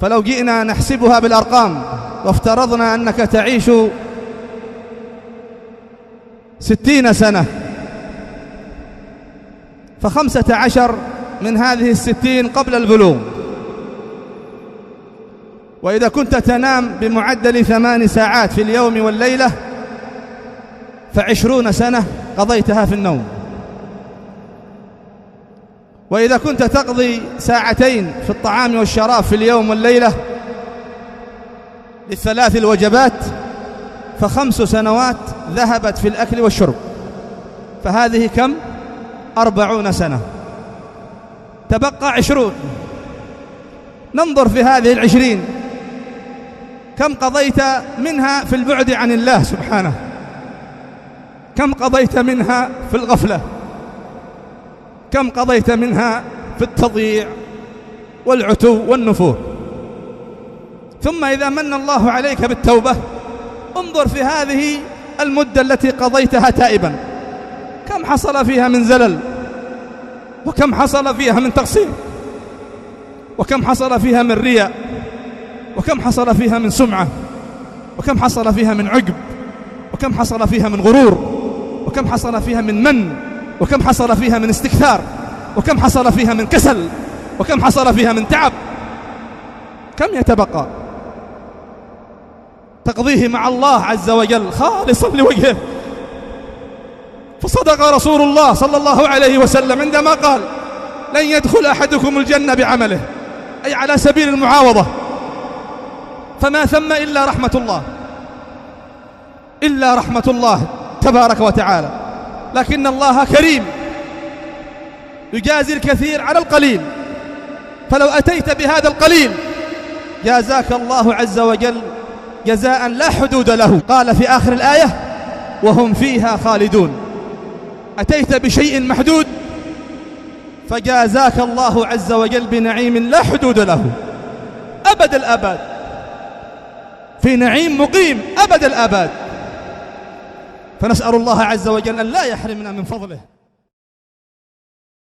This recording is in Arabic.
فلو جئنا نحسبها بالأرقام وافترضنا أنك تعيش 60 سنة، ف15 من هذه 60 قبل البلوغ. وإذا كنت تنام بمعدل 8 ساعات في اليوم والليلة، ف20 سنة قضيتها في النوم. وإذا كنت تقضي 2 ساعات في الطعام والشراب في اليوم والليلة للثلاث الوجبات، ف5 سنوات ذهبت في الأكل والشرب. فهذه كم؟ 40 سنة. تبقى 20. ننظر في هذه 20 كم قضيت منها في البعد عن الله سبحانه، كم قضيت منها في الغفلة، كم قضيت منها في التضييع والعتو والنفور. ثم إذا من الله عليك بالتوبة، انظر في هذه المدة التي قضيتها تائبا، كم حصل فيها من زلل، وكم حصل فيها من تقصير، وكم حصل فيها من رياء، وكم حصل فيها من سمعة، وكم حصل فيها من عجب، وكم حصل فيها من غرور، وكم حصل فيها من وكم حصل فيها من استكثار، وكم حصل فيها من كسل، وكم حصل فيها من تعب. كم يتبقى تقضيه مع الله عز وجل خالصا لوجهه؟ فصدق رسول الله صلى الله عليه وسلم عندما قال: لن يدخل أحدكم الجنة بعمله، أي على سبيل المعاوضة، فما ثم إلا رحمة الله، إلا رحمة الله تبارك وتعالى. لكن الله كريم يجازي الكثير على القليل، فلو أتيت بهذا القليل جازاك الله عز وجل جزاء لا حدود له. قال في آخر الآية: وهم فيها خالدون. أتيت بشيء محدود فجازاك الله عز وجل بنعيم لا حدود له أبد الآباد، في نعيم مقيم أبد الآباد. فنسأل الله عز وجل أن لا يحرمنا من فضله.